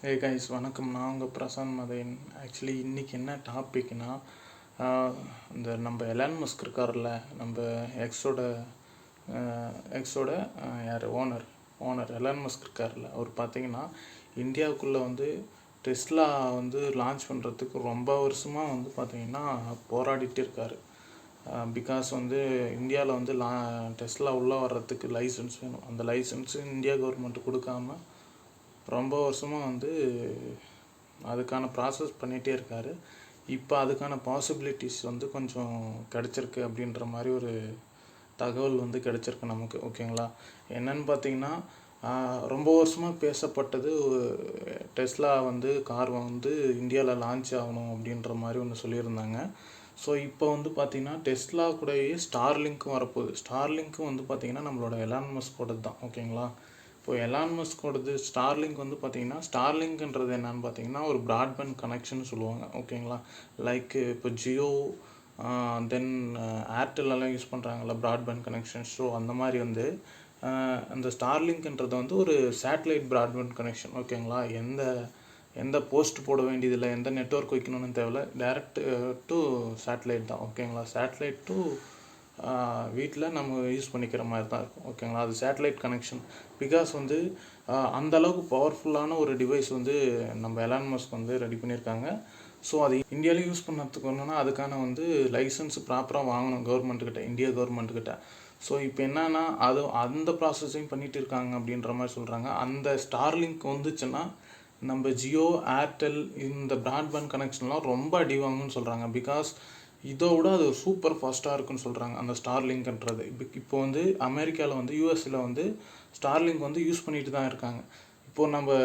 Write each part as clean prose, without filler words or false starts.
ஏ guys வணக்கம். நான் உங்கள் பிரசாந்த் மதன். ஆக்சுவலி இன்றைக்கி என்ன டாபிக்னா, இந்த நம்ம எலான் மஸ்க் இருக்கார்ல, நம்ம எக்ஸோட எக்ஸோட யார் ஓனர் எலான் மஸ்க் இருக்கார்ல, அவர் பார்த்தீங்கன்னா இந்தியாவுக்குள்ளே வந்து டெஸ்லா வந்து லான்ச் பண்ணுறதுக்கு ரொம்ப வருஷமாக வந்து பார்த்திங்கன்னா போராடிட்டு இருக்கார். பிகாஸ் வந்து இந்தியாவில் வந்து டெஸ்லா உள்ளே வர்றதுக்கு லைசன்ஸ் வேணும். அந்த லைசன்ஸு இந்தியா கவர்மெண்ட் கொடுக்காம ரொம்ப வருஷமாக வந்து அதுக்கான ப்ராசஸ் பண்ணிகிட்டே இருக்கார். இப்போ அதுக்கான பாசிபிலிட்டிஸ் வந்து கொஞ்சம் கிடச்சிருக்கு அப்படின்ற மாதிரி ஒரு தகவல் வந்து கிடச்சிருக்கு நமக்கு. ஓகேங்களா? என்னன்னு பார்த்தீங்கன்னா, ரொம்ப வருஷமாக பேசப்பட்டது டெஸ்லா வந்து கார் வந்து இந்தியாவில் லான்ச் ஆகணும் அப்படின்ற மாதிரி ஒன்று சொல்லியிருந்தாங்க. ஸோ இப்போ வந்து பார்த்திங்கன்னா டெஸ்லா கூடயே ஸ்டார்லிங்க்கும் வரப்போகுது. ஸ்டார்லிங்க்கும் வந்து பார்த்திங்கன்னா நம்மளோட எலான் மஸ்கோடது தான். ஓகேங்களா? இப்போ எலான் மஸ்கோடது ஸ்டார்லிங்க் வந்து பார்த்திங்கன்னா, ஸ்டார்லிங்க்ன்றது என்னன்னு பார்த்தீங்கன்னா ஒரு ப்ராட்பேண்ட் கனெக்ஷன் சொல்லுவாங்க. ஓகேங்களா? லைக் இப்போ ஜியோ தென் ஏர்டெல்லாம் யூஸ் பண்ணுறாங்கல்ல ப்ராட்பேண்ட் கனெக்ஷன். ஸோ அந்த மாதிரி வந்து அந்த ஸ்டார்லிங்க்ன்றது வந்து ஒரு சேட்டலைட் ப்ராட்பேண்ட் கனெக்ஷன். ஓகேங்களா? எந்த போஸ்ட் போட வேண்டியதில்லை, எந்த நெட்வொர்க் வைக்கணும்னு தேவையில்ல, டைரக்ட் டு சேட்டலைட் தான். ஓகேங்களா? சேட்டலைட் டு வீட்டில் நம்ம யூஸ் பண்ணிக்கிற மாதிரி தான் இருக்கும். ஓகேங்களா? அது சேட்டலைட் கனெக்ஷன். பிகாஸ் வந்து அந்தளவுக்கு பவர்ஃபுல்லான ஒரு டிவைஸ் வந்து நம்ம எலான் மஸ்க் வந்து ரெடி பண்ணியிருக்காங்க. ஸோ அது இந்தியாவிலே யூஸ் பண்ணதுக்கு ஒன்றுனா அதுக்கான வந்து லைசன்ஸ் ப்ராப்பராக வாங்கணும் கவர்மெண்ட்டுக்கிட்ட, இந்தியா கவர்மெண்ட்டுக்கிட்ட. ஸோ இப்போ என்னன்னா அந்த ப்ராசஸையும் பண்ணிகிட்டு இருக்காங்க அப்படின்ற மாதிரி சொல்கிறாங்க. அந்த ஸ்டார்லிங்க் வந்துச்சுன்னா நம்ம ஜியோ, ஏர்டெல் இந்த ப்ராட்பேண்ட் கனெக்ஷன்லாம் ரொம்ப அடி வாங்குன்னு சொல்கிறாங்க. பிகாஸ் இதோட அது சூப்பர் ஃபாஸ்ட்டாக இருக்குன்னு சொல்கிறாங்க அந்த ஸ்டார்லிங்க்ன்றது. இப்போ வந்து அமெரிக்காவில் வந்து யூஎஸ்சில் வந்து ஸ்டார்லிங்க் வந்து யூஸ் பண்ணிட்டு தான் இருக்காங்க. இப்போது நம்ம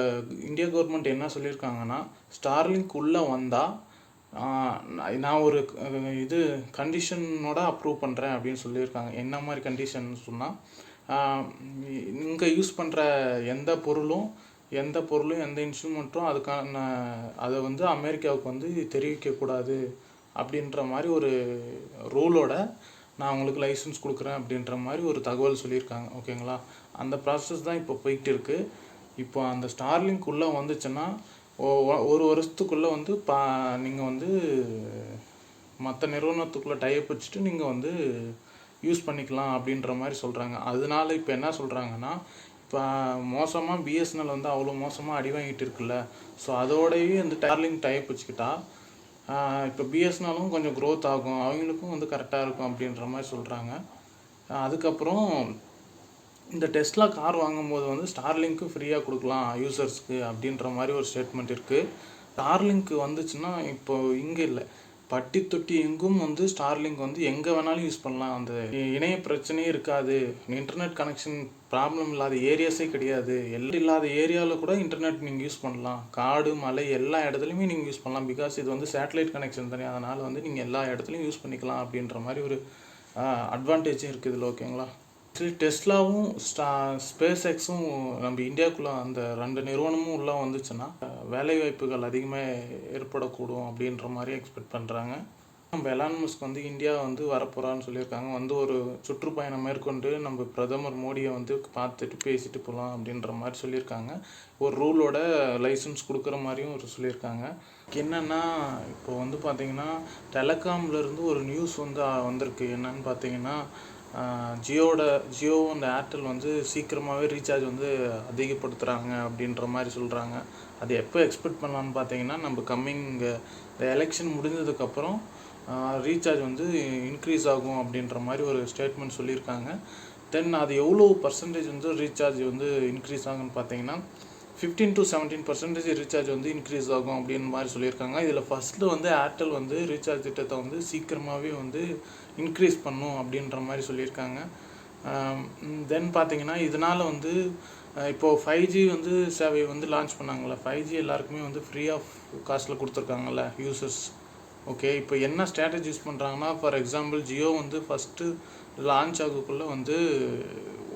இந்தியா கவர்மெண்ட் என்ன சொல்லியிருக்காங்கன்னா, ஸ்டார்லிங்க் உள்ளே வந்தால் நான் ஒரு இது கண்டிஷனோட அப்ரூவ் பண்ணுறேன் அப்படின்னு சொல்லியிருக்காங்க. என்ன மாதிரி கண்டிஷன் சொன்னால், இங்கே யூஸ் பண்ணுற எந்த பொருளும் எந்த இன்ஸ்ட்ருமெண்ட்டும் அதை வந்து அமெரிக்காவுக்கு வந்து தெரிவிக்கக்கூடாது அப்படின்ற மாதிரி ஒரு ரூலோட நான் உங்களுக்கு லைசன்ஸ் கொடுக்குறேன் அப்படின்ற மாதிரி ஒரு தகவல் சொல்லியிருக்காங்க. ஓகேங்களா? அந்த ப்ராசஸ் தான் இப்போ போய்கிட்டு இருக்குது. இப்போ அந்த ஸ்டார்லிங்க் உள்ளே வந்துச்சுன்னா ஒரு வருஷத்துக்குள்ளே வந்து நீங்கள் வந்து மற்ற நிறுவனத்துக்குள்ளே டைப் வச்சுட்டு நீங்கள் வந்து யூஸ் பண்ணிக்கலாம் அப்படின்ற மாதிரி சொல்கிறாங்க. அதனால இப்போ என்ன சொல்கிறாங்கன்னா, இப்போ மோசமாக பிஎஸ்என்எல் வந்து அவ்வளோ மோசமாக அடி வாங்கிட்டு இருக்குல்ல, ஸோ அதோடய இந்த ஸ்டார்லிங்க் டைப் வச்சுக்கிட்டா இப்போ பிஎஸ்என்எல்லும் கொஞ்சம் க்ரோத் ஆகும், அவங்களுக்கும் வந்து கரெக்டாக இருக்கும் அப்படின்ற மாதிரி சொல்கிறாங்க. அதுக்கப்புறம் இந்த டெஸ்லா கார் வாங்கும்போது வந்து ஸ்டார்லிங்க்கு ஃப்ரீயாக கொடுக்கலாம் யூசர்ஸ்க்கு அப்படின்ற மாதிரி ஒரு ஸ்டேட்மெண்ட் இருக்குது. ஸ்டார்லிங்க் வந்துச்சுன்னா இப்போ இங்கே இல்லை, பட்டி தொட்டி எங்கும் வந்து ஸ்டார்லிங்க் வந்து எங்கே வேணாலும் யூஸ் பண்ணலாம். அந்த இணைய பிரச்சனையே இருக்காது, இன்டர்நெட் கனெக்ஷன் ப்ராப்ளம் இல்லாத ஏரியாஸே கிடையாது. எல்லாம் இல்லாத ஏரியாவில் கூட இன்டர்நெட் நீங்கள் யூஸ் பண்ணலாம். காடு மலை எல்லா இடத்துலையுமே நீங்கள் யூஸ் பண்ணலாம். பிகாஸ் இது வந்து சேட்டலைட் கனெக்ஷன் தானே, அதனால் வந்து நீங்கள் எல்லா இடத்துலையும் யூஸ் பண்ணிக்கலாம் அப்படின்ற மாதிரி ஒரு அட்வான்டேஜும் இருக்குது இதில். ஓகேங்களா? ஆக்சுவலி டெஸ்லாவும் ஸ்பேஸ் எக்ஸும் நம்ம இந்தியாவுக்குள்ளே அந்த 2 நிறுவனமும் உள்ளே வந்துச்சுன்னா வேலைவாய்ப்புகள் அதிகமாக ஏற்படக்கூடும் அப்படின்ற மாதிரி எக்ஸ்பெக்ட் பண்ணுறாங்க. நம்ம எலான் மஸ்க் வந்து இந்தியா வந்து வரப்போகிறான்னு சொல்லியிருக்காங்க. வந்து ஒரு சுற்றுப்பயணம் மேற்கொண்டு நம்ம பிரதமர் மோடியை வந்து பார்த்துட்டு பேசிட்டு போகலாம் அப்படின்ற மாதிரி சொல்லியிருக்காங்க. ஒரு ரூலோட லைசன்ஸ் கொடுக்குற மாதிரியும் ஒரு சொல்லியிருக்காங்க. என்னென்னா இப்போ வந்து பார்த்திங்கன்னா டெலகாம்லேருந்து ஒரு நியூஸ் வந்து வந்திருக்கு. என்னன்னு பார்த்தீங்கன்னா, ஜியோ அந்த ஏர்டெல் வந்து சீக்கிரமாகவே ரீசார்ஜ் வந்து அதிகப்படுத்துகிறாங்க அப்படின்ற மாதிரி சொல்கிறாங்க. அது எப்போ எக்ஸ்பெக்ட் பண்ணலான்னு பார்த்தீங்கன்னா, நம்ம இந்த எலெக்ஷன் முடிஞ்சதுக்கப்புறம் ரீசார்ஜ் வந்து இன்க்ரீஸ் ஆகும் அப்படின்ற மாதிரி ஒரு ஸ்டேட்மெண்ட் சொல்லியிருக்காங்க. தென் அது எவ்வளோ பர்சன்டேஜ் வந்து ரீசார்ஜ் வந்து இன்க்ரீஸ் ஆகுன்னு பார்த்தீங்கன்னா 15 to 17% ரீசார்ஜ் வந்து இன்க்ரீஸ் ஆகும் அப்படின்னு மாதிரி சொல்லியிருக்காங்க. இதில் ஃபஸ்ட்டு வந்து ஏர்டெல் வந்து ரீசார்ஜ் திட்டத்தை வந்து சீக்கிரமாகவே வந்து இன்க்ரீஸ் பண்ணும் அப்படின்ற மாதிரி சொல்லியிருக்காங்க. தென் பார்த்திங்கன்னா இதனால் வந்து இப்போது 5G வந்து சேவையை வந்து லான்ச் பண்ணாங்கள்ல, 5G எல்லாருக்குமே வந்து ஃப்ரீ ஆஃப் காஸ்ட்டில் கொடுத்துருக்காங்கல்ல யூசர்ஸ். ஓகே, இப்போ என்ன ஸ்ட்ராட்டஜி யூஸ் பண்ணுறாங்கன்னா, ஃபார் எக்ஸாம்பிள் ஜியோ வந்து ஃபஸ்ட்டு லான்ச் ஆகக்குள்ளே வந்து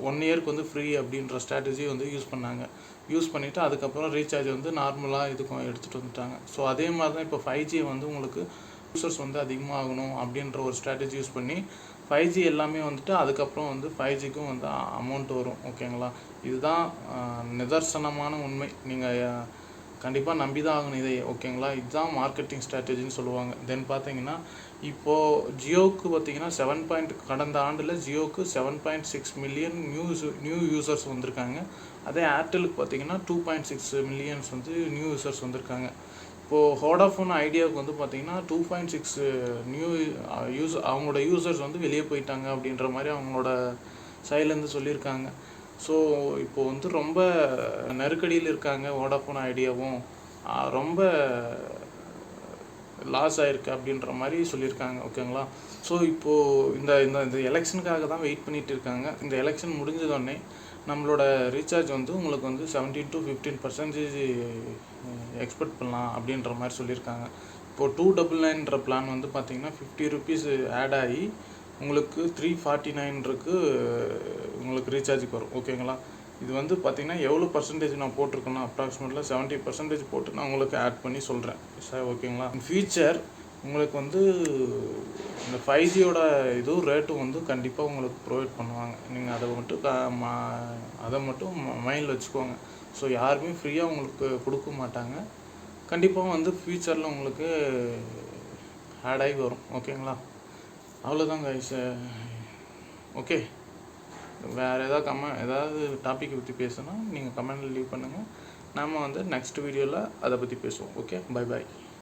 1 இயருக்கு வந்து ஃப்ரீ அப்படின்ற ஸ்ட்ராட்டஜி வந்து யூஸ் பண்ணிவிட்டு அதுக்கப்புறம் ரீசார்ஜ் வந்து நார்மலாக இதுக்கும் எடுத்துகிட்டு வந்துட்டாங்க. ஸோ அதே மாதிரி தான் இப்போ 5G வந்து உங்களுக்கு யூசர்ஸ் வந்து அதிகமாகணும் அப்படின்ற ஒரு ஸ்ட்ராட்டஜி யூஸ் பண்ணி 5G எல்லாமே வந்துட்டு அதுக்கப்புறம் வந்து 5Gக்கும் வந்து அமௌண்ட் வரும். ஓகேங்களா? இதுதான் நிதர்சனமான உண்மை. நீங்கள் கண்டிப்பாக நம்பி தான் ஆகணும் இதை, ஓகேங்களா. இதுதான் மார்க்கெட்டிங் ஸ்ட்ராட்டஜின்னு சொல்லுவாங்க. தென் பார்த்தீங்கன்னா இப்போது ஜியோவுக்கு பார்த்தீங்கன்னா கடந்த ஆண்டில் ஜியோவுக்கு 7.6 மில்லியன் நியூ யூசர்ஸ் வந்திருக்காங்க. அதே ஏர்டெலுக்கு பார்த்தீங்கன்னா 2.6 மில்லியன்ஸ் வந்து நியூ யூசர்ஸ் வந்திருக்காங்க. இப்போது வோடாஃபோன் ஐடியாவுக்கு வந்து பார்த்தீங்கன்னா 2.6 நியூ அவங்களோட யூசர்ஸ் வந்து வெளியே போயிட்டாங்க அப்படின்ற மாதிரி அவங்களோட சைட்லேருந்து சொல்லியிருக்காங்க. ஸோ இப்போது வந்து ரொம்ப நெருக்கடியில் இருக்காங்க வோடாஃபோன் ஐடியாவும், ரொம்ப லாஸ் ஆகிருக்கு அப்படின்ற மாதிரி சொல்லியிருக்காங்க, ஓகேங்களா. ஸோ இப்போது இந்த இந்த எலெக்ஷனுக்காக தான் வெயிட் பண்ணிகிட்டு இருக்காங்க. இந்த எலெக்ஷன் முடிஞ்சதோடனே நம்மளோட ரீசார்ஜ் வந்து உங்களுக்கு வந்து 17 to 15% எக்ஸ்பெக்ட் பண்ணலாம் அப்படின்ற மாதிரி சொல்லியிருக்காங்க. இப்போது 299ன்ற பிளான் வந்து பார்த்திங்கன்னா 50 rupees ஆட் ஆகி உங்களுக்கு 349 உங்களுக்கு ரீசார்ஜுக்கு வரும், ஓகேங்களா. இது வந்து பார்த்திங்கன்னா எவ்வளோ பர்சன்டேஜ் நான் போட்டிருக்கேன்னா அப்ராக்சிமேட்லி 70% போட்டு நான் உங்களுக்கு ஆட் பண்ணி சொல்கிறேன் சார், ஓகேங்களா. ஃபியூச்சர் உங்களுக்கு வந்து இந்த 5Gயோட இதுவும் ரேட்டும் வந்து கண்டிப்பாக உங்களுக்கு ப்ரொவைட் பண்ணுவாங்க. நீங்கள் அதை மட்டும் மைண்டில் வச்சுக்கோங்க. ஸோ யாருமே ஃப்ரீயாக உங்களுக்கு கொடுக்க மாட்டாங்க. கண்டிப்பாக வந்து ஃப்யூச்சரில் உங்களுக்கு ஆட் ஆகி வரும், ஓகேங்களா. அவ்வளோதான் கைஸ். ஓகே, வேறு ஏதாவது டாப்பிக்கை பற்றி பேசணும்னா நீங்கள் கமெண்டில் லீவ் பண்ணுங்கள். நாம் வந்து நெக்ஸ்ட் வீடியோவில் அதை பற்றி பேசுவோம். Okay, bye bye.